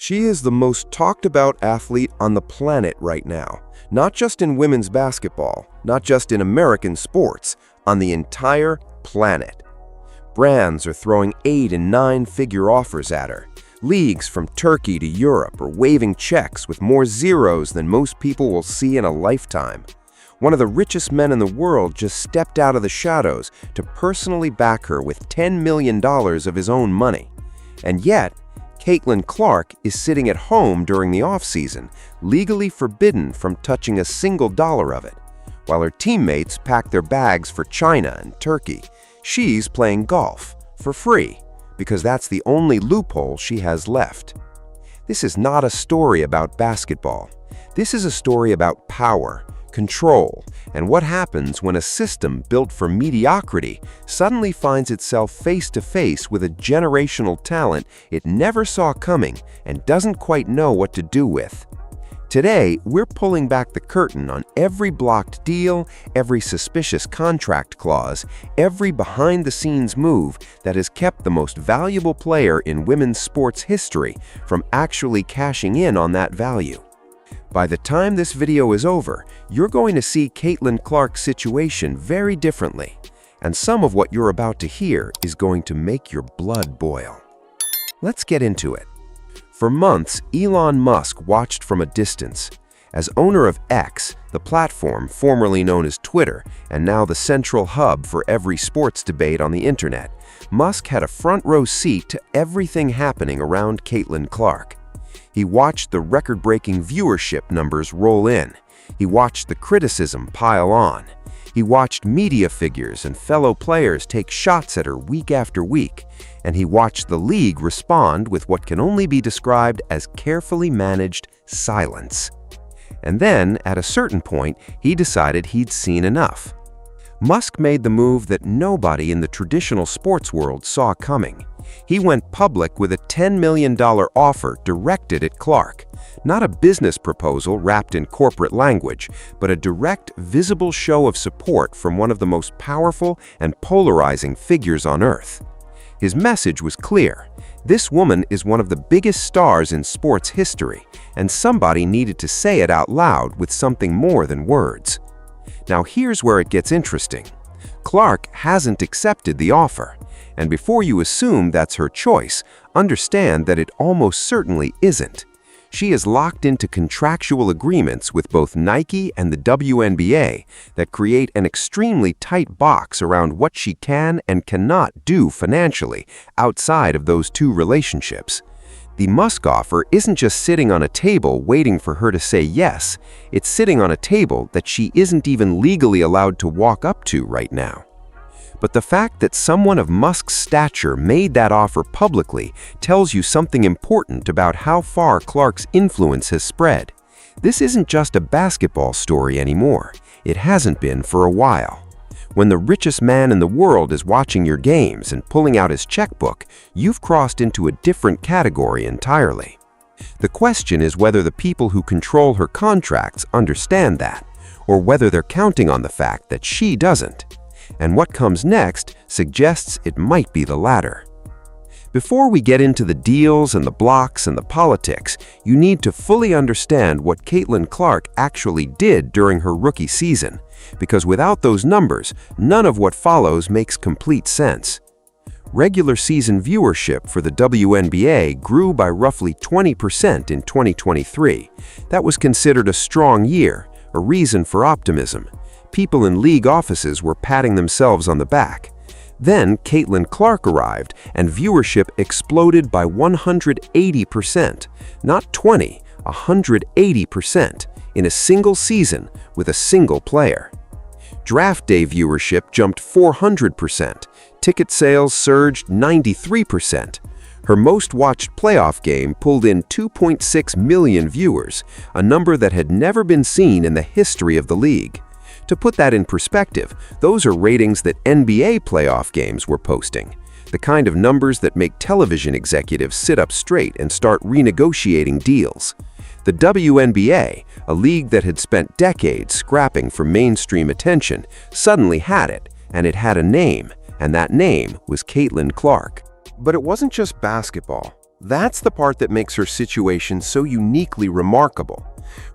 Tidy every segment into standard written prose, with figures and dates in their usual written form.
She is the most talked about athlete on the planet right now. Not just in women's basketball, not just in American sports, on the entire planet. Brands are throwing 8- and 9-figure offers at her. Leagues from Turkey to Europe are waving checks with more zeros than most people will see in a lifetime. One of the richest men in the world just stepped out of the shadows to personally back her with $10 million of his own money. And yet, Caitlin Clark is sitting at home during the off-season, legally forbidden from touching a single dollar of it. While her teammates pack their bags for China and Turkey, she's playing golf for free because that's the only loophole she has left. This is not a story about basketball. This is a story about power, control, and what happens when a system built for mediocrity suddenly finds itself face-to-face with a generational talent it never saw coming and doesn't quite know what to do with. Today, we're pulling back the curtain on every blocked deal, every suspicious contract clause, every behind-the-scenes move that has kept the most valuable player in women's sports history from actually cashing in on that value. By the time this video is over, you're going to see Caitlin Clark's situation very differently, and some of what you're about to hear is going to make your blood boil. Let's get into it. For months, Elon Musk watched from a distance. As owner of X, the platform formerly known as Twitter, and now the central hub for every sports debate on the internet, Musk had a front-row seat to everything happening around Caitlin Clark. He watched the record-breaking viewership numbers roll in. He watched the criticism pile on. He watched media figures and fellow players take shots at her week after week. And he watched the league respond with what can only be described as carefully managed silence. And then, at a certain point, he decided he'd seen enough. Musk made the move that nobody in the traditional sports world saw coming. He went public with a $10 million offer directed at Clark. Not a business proposal wrapped in corporate language, but a direct, visible show of support from one of the most powerful and polarizing figures on Earth. His message was clear. This woman is one of the biggest stars in sports history, and somebody needed to say it out loud with something more than words. Now here's where it gets interesting. Clark hasn't accepted the offer, and before you assume that's her choice, understand that it almost certainly isn't. She is locked into contractual agreements with both Nike and the WNBA that create an extremely tight box around what she can and cannot do financially outside of those two relationships. The Musk offer isn't just sitting on a table waiting for her to say yes, it's sitting on a table that she isn't even legally allowed to walk up to right now. But the fact that someone of Musk's stature made that offer publicly tells you something important about how far Clark's influence has spread. This isn't just a basketball story anymore. It hasn't been for a while. When the richest man in the world is watching your games and pulling out his checkbook, you've crossed into a different category entirely. The question is whether the people who control her contracts understand that, or whether they're counting on the fact that she doesn't. And what comes next suggests it might be the latter. Before we get into the deals and the blocks and the politics, you need to fully understand what Caitlin Clark actually did during her rookie season, because without those numbers, none of what follows makes complete sense. Regular season viewership for the WNBA grew by roughly 20% in 2023. That was considered a strong year, a reason for optimism. People in league offices were patting themselves on the back. Then Caitlin Clark arrived, and viewership exploded by 180%, not 20, 180%, in a single season with a single player. Draft day viewership jumped 400%, ticket sales surged 93%. Her most-watched playoff game pulled in 2.6 million viewers, a number that had never been seen in the history of the league. To put that in perspective, those are ratings that NBA playoff games were posting, the kind of numbers that make television executives sit up straight and start renegotiating deals. The WNBA, a league that had spent decades scrapping for mainstream attention, suddenly had it, and it had a name, and that name was Caitlin Clark. But it wasn't just basketball. that's the part that makes her situation so uniquely remarkable.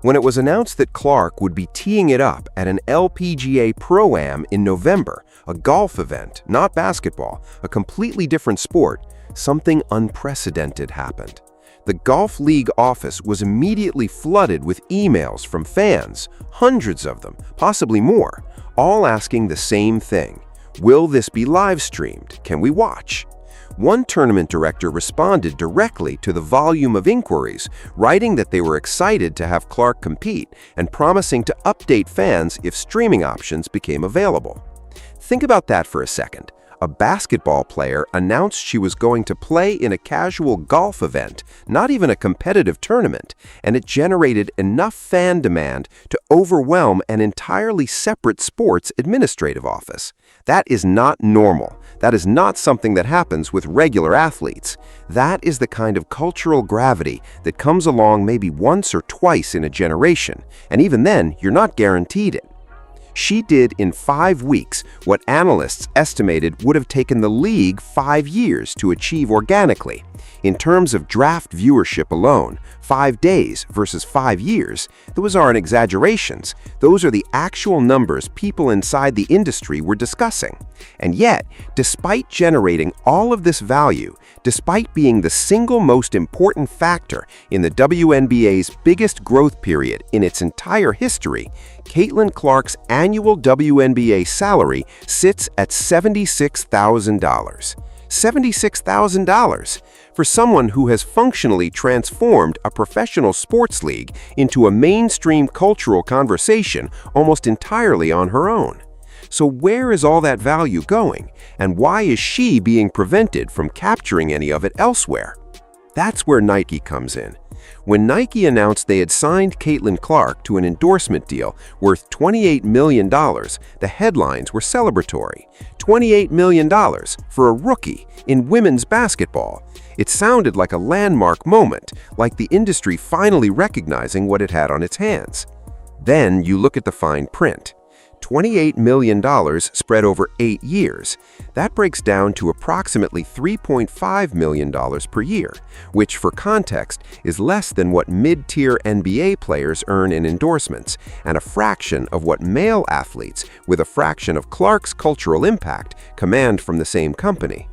When it was announced that Clark would be teeing it up at an LPGA Pro-Am in November, a golf event, not basketball, a completely different sport, something unprecedented happened. The Golf League office was immediately flooded with emails from fans, hundreds of them, possibly more, all asking the same thing. Will this be live streamed? Can we watch? One tournament director responded directly to the volume of inquiries, writing that they were excited to have Clark compete and promising to update fans if streaming options became available. Think about that for a second. A basketball player announced she was going to play in a casual golf event, not even a competitive tournament, and it generated enough fan demand to overwhelm an entirely separate sports administrative office. That is not normal. That is not something that happens with regular athletes. That is the kind of cultural gravity that comes along maybe once or twice in a generation, and even then, you're not guaranteed it. She did in 5 weeks what analysts estimated would have taken the league 5 years to achieve organically. In terms of draft viewership alone, 5 days versus 5 years, those aren't exaggerations. Those are the actual numbers people inside the industry were discussing. And yet, despite generating all of this value, despite being the single most important factor in the WNBA's biggest growth period in its entire history, Caitlin Clark's annual WNBA salary sits at $76,000. $76,000 for someone who has functionally transformed a professional sports league into a mainstream cultural conversation almost entirely on her own. So where is all that value going, and why is she being prevented from capturing any of it elsewhere? That's where Nike comes in. When Nike announced they had signed Caitlin Clark to an endorsement deal worth $28 million, the headlines were celebratory. $28 million for a rookie in women's basketball. It sounded like a landmark moment, like the industry finally recognizing what it had on its hands. Then you look at the fine print. $28 million spread over 8 years. That breaks down to approximately $3.5 million per year, which for context is less than what mid-tier NBA players earn in endorsements and a fraction of what male athletes with a fraction of Clark's cultural impact command from the same company.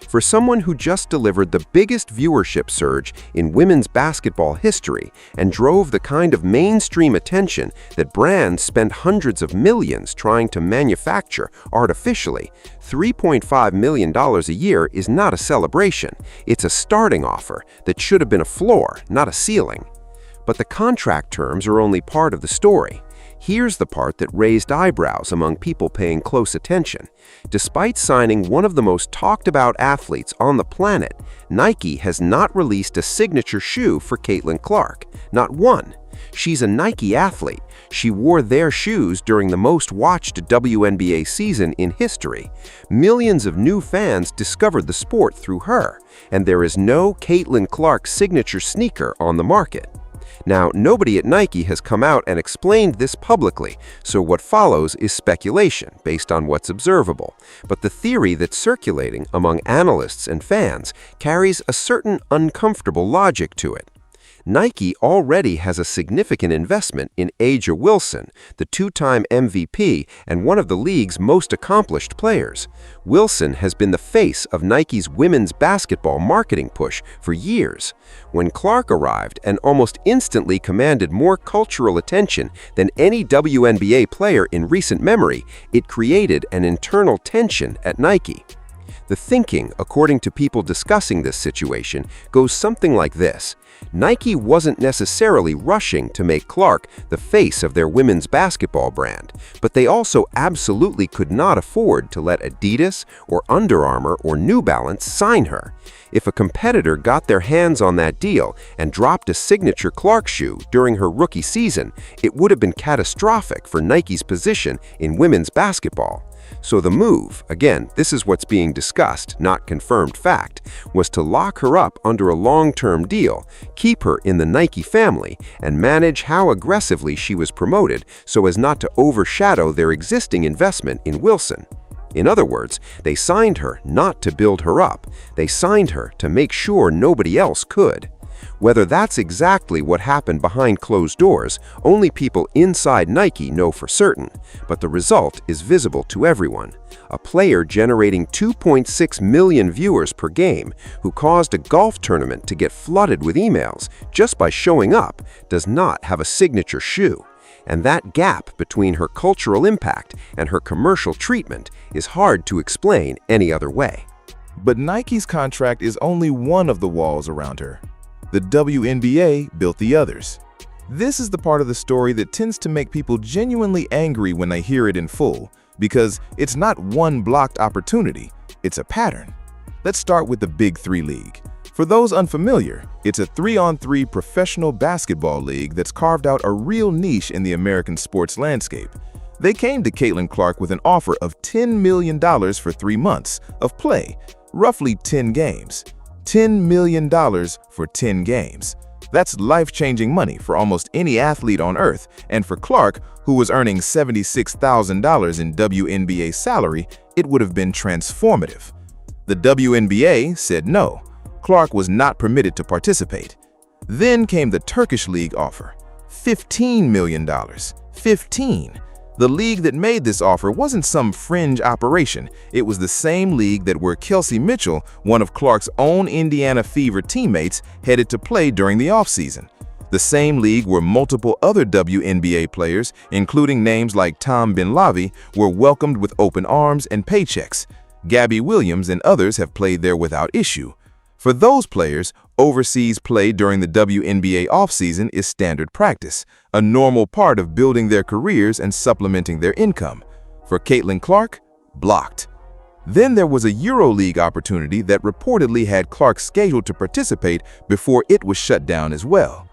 For someone who just delivered the biggest viewership surge in women's basketball history and drove the kind of mainstream attention that brands spent hundreds of millions trying to manufacture artificially, $3.5 million a year is not a celebration. It's a starting offer that should have been a floor, not a ceiling. But the contract terms are only part of the story. Here's the part that raised eyebrows among people paying close attention. Despite signing one of the most talked about athletes on the planet, Nike has not released a signature shoe for Caitlin Clark. Not one. She's a Nike athlete. She wore their shoes during the most watched WNBA season in history. Millions of new fans discovered the sport through her, and there is no Caitlin Clark signature sneaker on the market. Now, nobody at Nike has come out and explained this publicly, so what follows is speculation based on what's observable. But the theory that's circulating among analysts and fans carries a certain uncomfortable logic to it. Nike already has a significant investment in A'ja Wilson, the 2-time MVP and one of the league's most accomplished players. Wilson has been the face of Nike's women's basketball marketing push for years. When Clark arrived and almost instantly commanded more cultural attention than any WNBA player in recent memory, it created an internal tension at Nike. The thinking, according to people discussing this situation, goes something like this. Nike wasn't necessarily rushing to make Clark the face of their women's basketball brand, but they also absolutely could not afford to let Adidas or Under Armour or New Balance sign her. If a competitor got their hands on that deal and dropped a signature Clark shoe during her rookie season, it would have been catastrophic for Nike's position in women's basketball. So the move, again, this is what's being discussed, not confirmed fact, was to lock her up under a long-term deal, keep her in the Nike family, and manage how aggressively she was promoted so as not to overshadow their existing investment in Wilson. In other words, they signed her not to build her up. They signed her to make sure nobody else could. Whether that's exactly what happened behind closed doors, only people inside Nike know for certain, but the result is visible to everyone. A player generating 2.6 million viewers per game, who caused a golf tournament to get flooded with emails just by showing up, does not have a signature shoe. And that gap between her cultural impact and her commercial treatment is hard to explain any other way. But Nike's contract is only one of the walls around her. The WNBA built the others. This is the part of the story that tends to make people genuinely angry when they hear it in full, because it's not one blocked opportunity, it's a pattern. Let's start with the Big Three League. For those unfamiliar, it's a 3-on-3 professional basketball league that's carved out a real niche in the American sports landscape. They came to Caitlin Clark with an offer of $10 million for 3 months of play, roughly 10 games. $10 million for 10 games. That's life-changing money for almost any athlete on earth, and for Clark, who was earning $76,000 in WNBA salary, it would have been transformative. The WNBA said no. Clark was not permitted to participate. Then came the Turkish league offer, $15 million. 15. The league that made this offer wasn't some fringe operation. It was the same league that where Kelsey Mitchell, one of Clark's own Indiana Fever teammates, headed to play during the offseason. The same league where multiple other WNBA players, including names like Tom Benlavi, were welcomed with open arms and paychecks. Gabby Williams and others have played there without issue. For those players, overseas play during the WNBA offseason is standard practice, a normal part of building their careers and supplementing their income. For Caitlin Clark, blocked. Then there was a EuroLeague opportunity that reportedly had Clark scheduled to participate before it was shut down as well.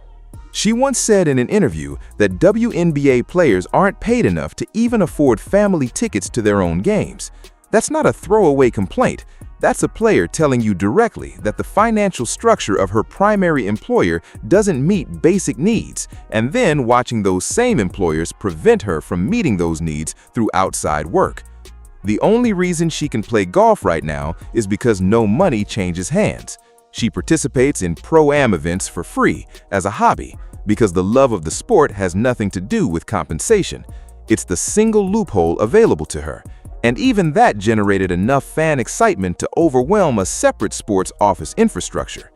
She once said in an interview that WNBA players aren't paid enough to even afford family tickets to their own games. That's not a throwaway complaint. That's a player telling you directly that the financial structure of her primary employer doesn't meet basic needs, and then watching those same employers prevent her from meeting those needs through outside work. The only reason she can play golf right now is because no money changes hands. She participates in pro-am events for free as a hobby because the love of the sport has nothing to do with compensation. It's the single loophole available to her. And even that generated enough fan excitement to overwhelm a separate sports office infrastructure.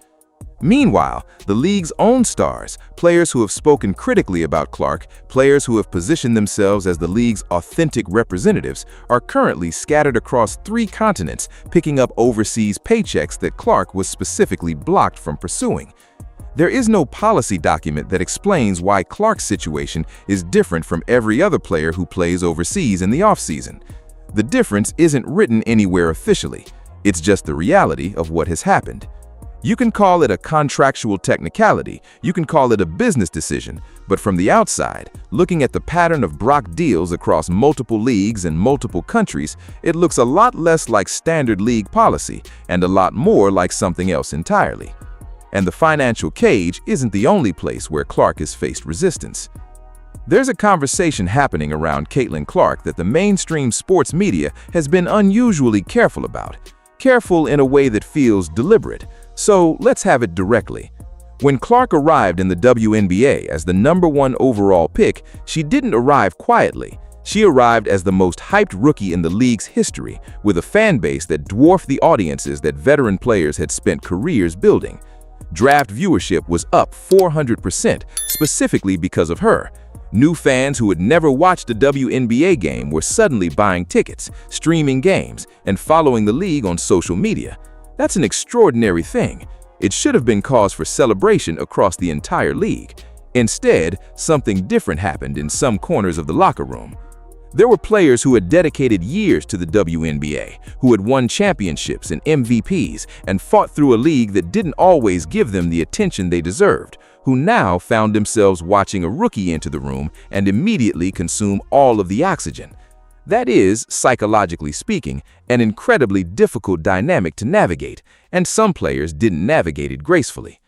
Meanwhile, the league's own stars, players who have spoken critically about Clark, players who have positioned themselves as the league's authentic representatives, are currently scattered across 3 continents, picking up overseas paychecks that Clark was specifically blocked from pursuing. There is no policy document that explains why Clark's situation is different from every other player who plays overseas in the offseason. The difference isn't written anywhere officially. It's just the reality of what has happened. You can call it a contractual technicality, you can call it a business decision, but from the outside, looking at the pattern of block deals across multiple leagues and multiple countries, it looks a lot less like standard league policy and a lot more like something else entirely. And the financial cage isn't the only place where Clark has faced resistance. There's a conversation happening around Caitlin Clark that the mainstream sports media has been unusually careful about. Careful in a way that feels deliberate. So let's have it directly. When Clark arrived in the WNBA as the #1 overall pick, she didn't arrive quietly. She arrived as the most hyped rookie in the league's history, with a fan base that dwarfed the audiences that veteran players had spent careers building. Draft viewership was up 400%, specifically because of her. New fans who had never watched a WNBA game were suddenly buying tickets, streaming games, and following the league on social media. That's an extraordinary thing. It should have been cause for celebration across the entire league. Instead, something different happened in some corners of the locker room. There were players who had dedicated years to the WNBA, who had won championships and MVPs and fought through a league that didn't always give them the attention they deserved, who now found themselves watching a rookie enter the room and immediately consume all of the oxygen. That is, psychologically speaking, an incredibly difficult dynamic to navigate, and some players didn't navigate it gracefully.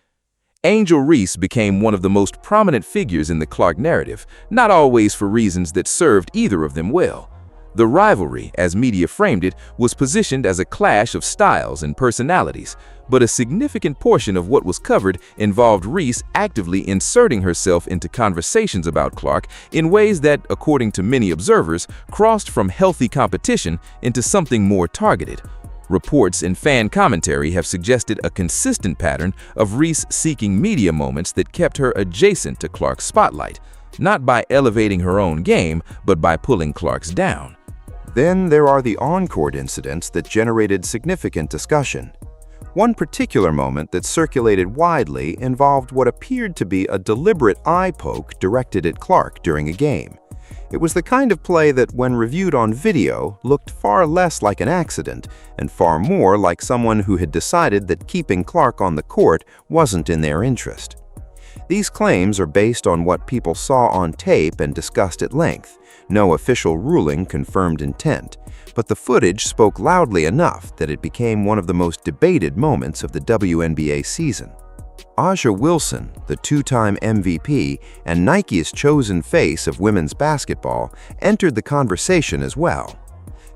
Angel Reese became one of the most prominent figures in the Clark narrative, not always for reasons that served either of them well. The rivalry, as media framed it, was positioned as a clash of styles and personalities, but a significant portion of what was covered involved Reese actively inserting herself into conversations about Clark in ways that, according to many observers, crossed from healthy competition into something more targeted. Reports and fan commentary have suggested a consistent pattern of Reese seeking media moments that kept her adjacent to Clark's spotlight, not by elevating her own game, but by pulling Clark's down. Then there are the on-court incidents that generated significant discussion. One particular moment that circulated widely involved what appeared to be a deliberate eye poke directed at Clark during a game. It was the kind of play that, when reviewed on video, looked far less like an accident and far more like someone who had decided that keeping Clark on the court wasn't in their interest. These claims are based on what people saw on tape and discussed at length. No official ruling confirmed intent, but the footage spoke loudly enough that it became one of the most debated moments of the WNBA season. Aja Wilson, the two-time MVP and Nike's chosen face of women's basketball, entered the conversation as well.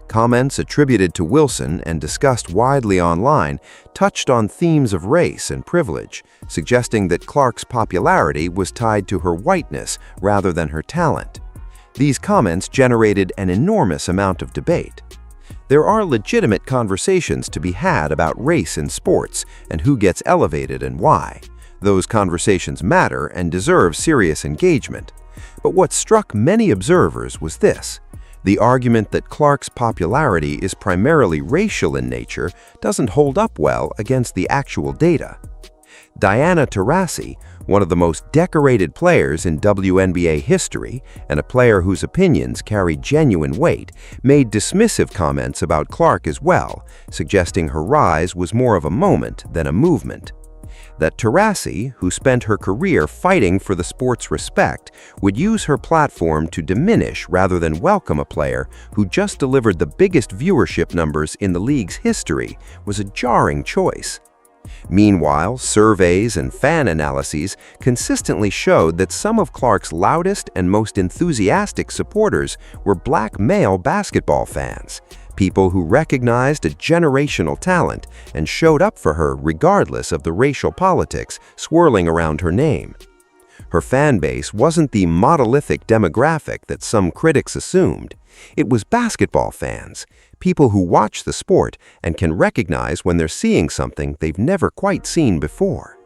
Comments attributed to Wilson and discussed widely online touched on themes of race and privilege, suggesting that Clark's popularity was tied to her whiteness rather than her talent. These comments generated an enormous amount of debate. There are legitimate conversations to be had about race in sports and who gets elevated and why. Those conversations matter and deserve serious engagement. But what struck many observers was this: the argument that Clark's popularity is primarily racial in nature doesn't hold up well against the actual data. Diana Taurasi, one of the most decorated players in WNBA history and a player whose opinions carry genuine weight, made dismissive comments about Clark as well, suggesting her rise was more of a moment than a movement. That Taurasi, who spent her career fighting for the sport's respect, would use her platform to diminish rather than welcome a player who just delivered the biggest viewership numbers in the league's history was a jarring choice. Meanwhile, surveys and fan analyses consistently showed that some of Clark's loudest and most enthusiastic supporters were Black male basketball fans, people who recognized a generational talent and showed up for her regardless of the racial politics swirling around her name. Her fan base wasn't the monolithic demographic that some critics assumed. It was basketball fans, people who watch the sport and can recognize when they're seeing something they've never quite seen before.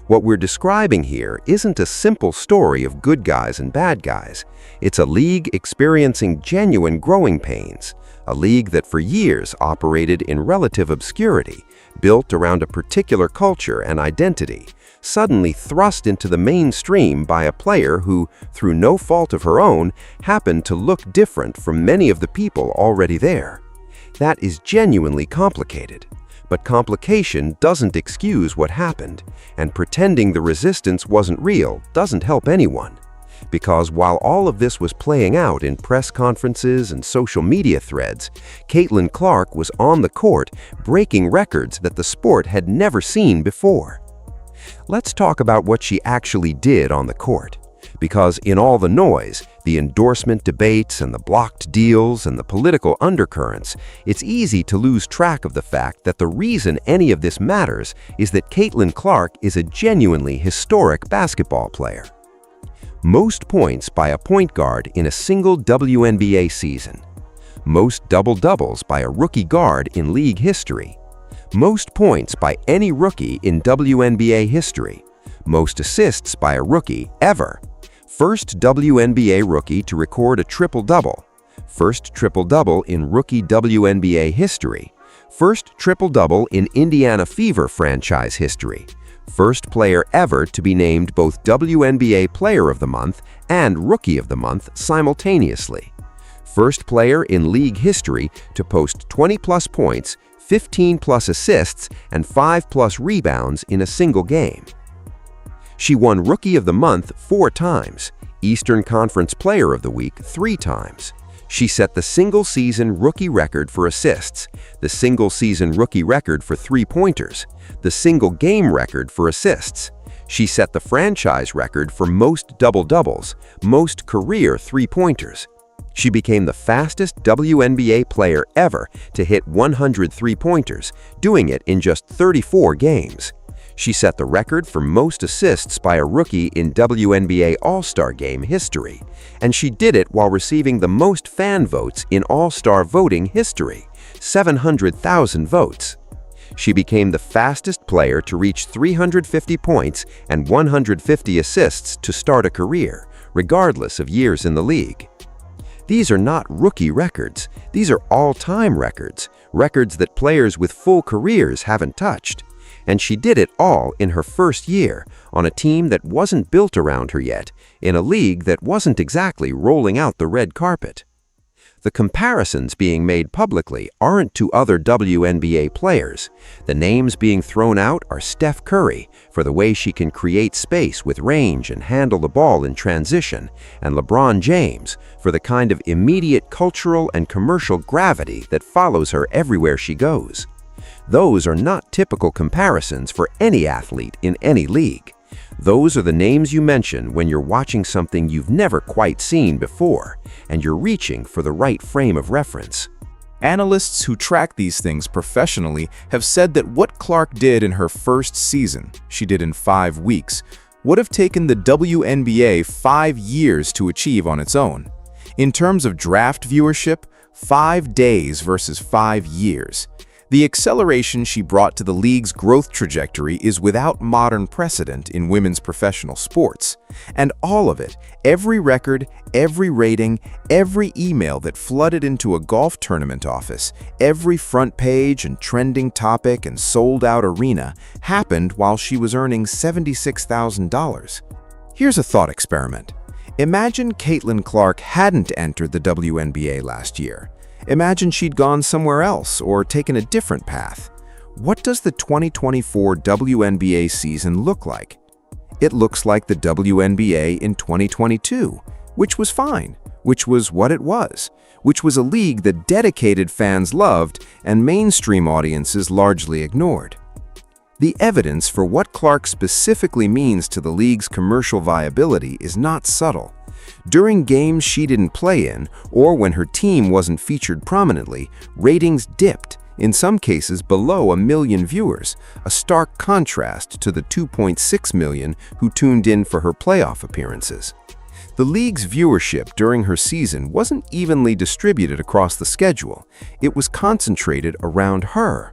What we're describing here isn't a simple story of good guys and bad guys. It's a league experiencing genuine growing pains, a league that for years operated in relative obscurity, built around a particular culture and identity, suddenly thrust into the mainstream by a player who, through no fault of her own, happened to look different from many of the people already there. That is genuinely complicated. But complication doesn't excuse what happened, and pretending the resistance wasn't real doesn't help anyone. Because while all of this was playing out in press conferences and social media threads, Caitlin Clark was on the court breaking records that the sport had never seen before. Let's talk about what she actually did on the court. Because in all the noise, the endorsement debates and the blocked deals and the political undercurrents, it's easy to lose track of the fact that the reason any of this matters is that Caitlin Clark is a genuinely historic basketball player. Most points by a point guard in a single WNBA season. Most double-doubles by a rookie guard in league history. Most points by any rookie in WNBA history. Most assists by a rookie ever. First WNBA rookie to record a triple-double. First triple-double in rookie WNBA history. First triple-double in Indiana Fever franchise history. First player ever to be named both WNBA Player of the Month and Rookie of the Month simultaneously. First player in league history to post 20-plus points, 15-plus assists, and 5-plus rebounds in a single game. She won Rookie of the Month 4 times, Eastern Conference Player of the Week 3 times. She set the single-season rookie record for assists, the single-season rookie record for three-pointers, the single-game record for assists. She set the franchise record for most double-doubles, most career three-pointers. She became the fastest WNBA player ever to hit 100 three-pointers, doing it in just 34 games. She set the record for most assists by a rookie in WNBA All-Star Game history, and she did it while receiving the most fan votes in All-Star voting history, 700,000 votes. She became the fastest player to reach 350 points and 150 assists to start a career, regardless of years in the league. These are not rookie records. These are all-time records, records that players with full careers haven't touched. And she did it all in her first year, on a team that wasn't built around her yet, in a league that wasn't exactly rolling out the red carpet. The comparisons being made publicly aren't to other WNBA players. The names being thrown out are Steph Curry, for the way she can create space with range and handle the ball in transition, and LeBron James, for the kind of immediate cultural and commercial gravity that follows her everywhere she goes. Those are not typical comparisons for any athlete in any league. Those are the names you mention when you're watching something you've never quite seen before, and you're reaching for the right frame of reference. Analysts who track these things professionally have said that what Clark did in her first season, she did in 5 weeks, would have taken the WNBA 5 years to achieve on its own. In terms of draft viewership, 5 days versus 5 years. The acceleration she brought to the league's growth trajectory is without modern precedent in women's professional sports. And all of it, every record, every rating, every email that flooded into a golf tournament office, every front page and trending topic and sold-out arena, happened while she was earning $76,000. Here's a thought experiment. Imagine Caitlin Clark hadn't entered the WNBA last year. Imagine she'd gone somewhere else or taken a different path. What does the 2024 WNBA season look like? It looks like the WNBA in 2022, which was fine, which was what it was, which was a league that dedicated fans loved and mainstream audiences largely ignored. The evidence for what Clark specifically means to the league's commercial viability is not subtle. During games she didn't play in, or when her team wasn't featured prominently, ratings dipped, in some cases below 1 million viewers, a stark contrast to the 2.6 million who tuned in for her playoff appearances. The league's viewership during her season wasn't evenly distributed across the schedule. It was concentrated around her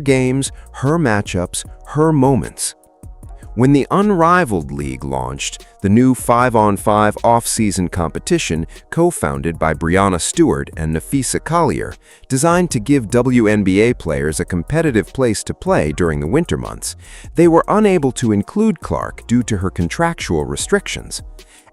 games, her matchups, her moments. When the Unrivaled League launched, the new 5-on-5 off-season competition co-founded by Brianna Stewart and Nafisa Collier, designed to give WNBA players a competitive place to play during the winter months, they were unable to include Clark due to her contractual restrictions.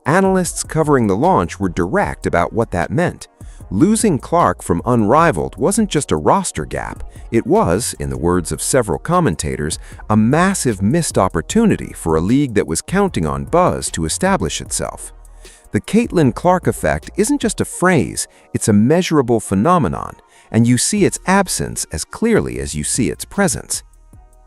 Analysts covering the launch were direct about what that meant. Losing Clark from Unrivaled wasn't just a roster gap. It was, in the words of several commentators, a massive missed opportunity for a league that was counting on buzz to establish itself. The Caitlin Clark effect isn't just a phrase, it's a measurable phenomenon, and you see its absence as clearly as you see its presence.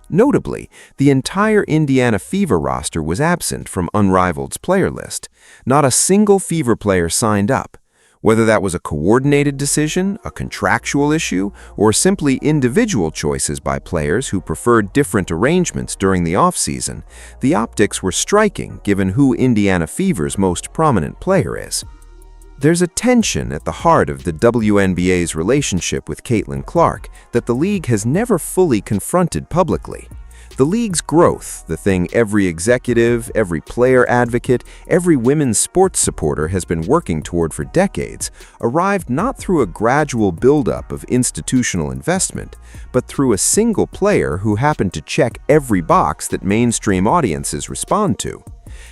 Notably, the entire Indiana Fever roster was absent from Unrivaled's player list. Not a single Fever player signed up. Whether that was a coordinated decision, a contractual issue, or simply individual choices by players who preferred different arrangements during the offseason, the optics were striking given who Indiana Fever's most prominent player is. There's a tension at the heart of the WNBA's relationship with Caitlin Clark that the league has never fully confronted publicly. The league's growth, the thing every executive, every player advocate, every women's sports supporter has been working toward for decades, arrived not through a gradual buildup of institutional investment, but through a single player who happened to check every box that mainstream audiences respond to.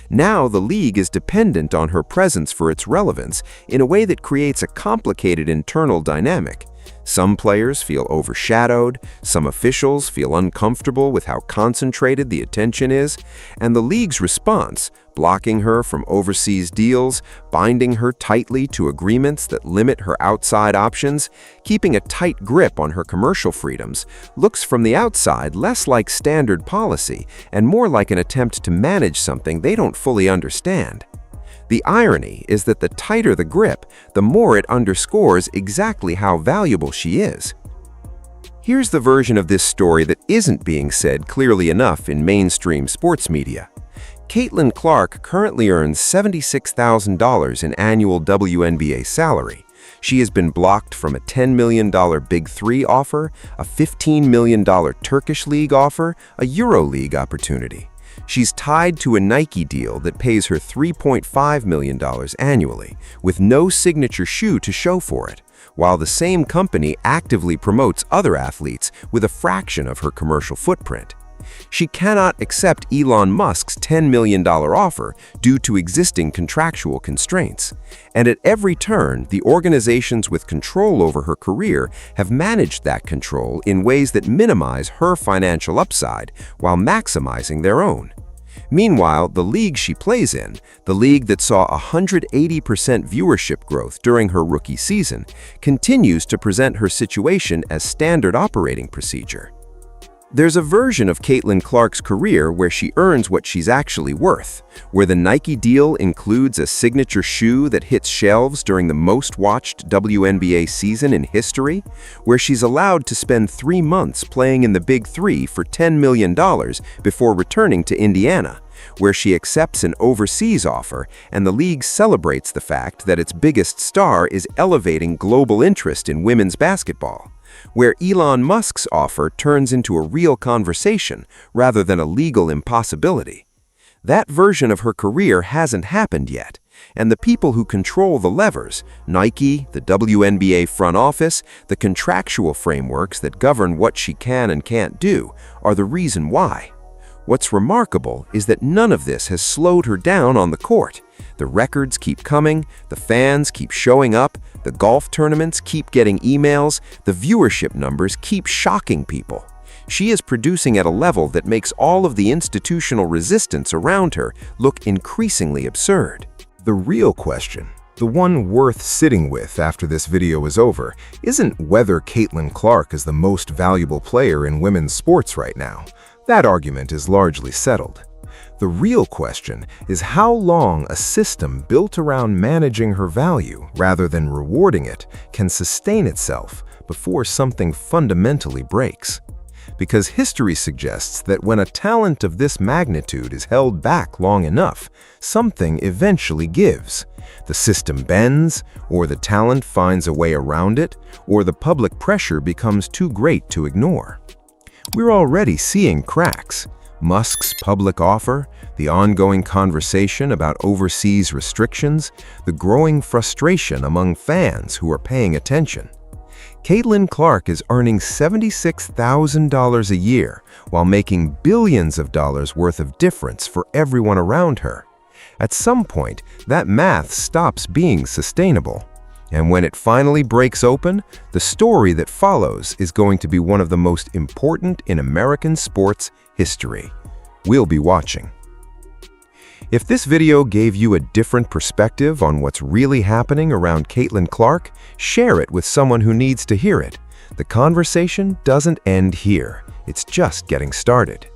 Now the league is dependent on her presence for its relevance in a way that creates a complicated internal dynamic. Some players feel overshadowed, some officials feel uncomfortable with how concentrated the attention is, and the league's response, blocking her from overseas deals, binding her tightly to agreements that limit her outside options, keeping a tight grip on her commercial freedoms, looks from the outside less like standard policy and more like an attempt to manage something they don't fully understand. The irony is that the tighter the grip, the more it underscores exactly how valuable she is. Here's the version of this story that isn't being said clearly enough in mainstream sports media. Caitlin Clark currently earns $76,000 in annual WNBA salary. She has been blocked from a $10 million Big Three offer, a $15 million Turkish League offer, a Euro League opportunity. She's tied to a Nike deal that pays her $3.5 million annually, with no signature shoe to show for it, while the same company actively promotes other athletes with a fraction of her commercial footprint. She cannot accept Elon Musk's $10 million offer due to existing contractual constraints. And at every turn, the organizations with control over her career have managed that control in ways that minimize her financial upside while maximizing their own. Meanwhile, the league she plays in, the league that saw 180% viewership growth during her rookie season, continues to present her situation as standard operating procedure. There's a version of Caitlin Clark's career where she earns what she's actually worth, where the Nike deal includes a signature shoe that hits shelves during the most-watched WNBA season in history, where she's allowed to spend 3 months playing in the Big Three for $10 million before returning to Indiana, where she accepts an overseas offer and the league celebrates the fact that its biggest star is elevating global interest in women's basketball, where Elon Musk's offer turns into a real conversation rather than a legal impossibility. That version of her career hasn't happened yet, and the people who control the levers, Nike, the WNBA front office, the contractual frameworks that govern what she can and can't do, are the reason why. What's remarkable is that none of this has slowed her down on the court. The records keep coming, the fans keep showing up, the golf tournaments keep getting emails, the viewership numbers keep shocking people. She is producing at a level that makes all of the institutional resistance around her look increasingly absurd. The real question, the one worth sitting with after this video is over, isn't whether Caitlin Clark is the most valuable player in women's sports right now. That argument is largely settled. The real question is how long a system built around managing her value rather than rewarding it can sustain itself before something fundamentally breaks. Because history suggests that when a talent of this magnitude is held back long enough, something eventually gives. The system bends, or the talent finds a way around it, or the public pressure becomes too great to ignore. We're already seeing cracks. Musk's public offer, the ongoing conversation about overseas restrictions, the growing frustration among fans who are paying attention. Caitlin Clark is earning $76,000 a year while making billions of dollars worth of difference for everyone around her. At some point, that math stops being sustainable. And when it finally breaks open, the story that follows is going to be one of the most important in American sports history. We'll be watching. If this video gave you a different perspective on what's really happening around Caitlin Clark, share it with someone who needs to hear it. The conversation doesn't end here. It's just getting started.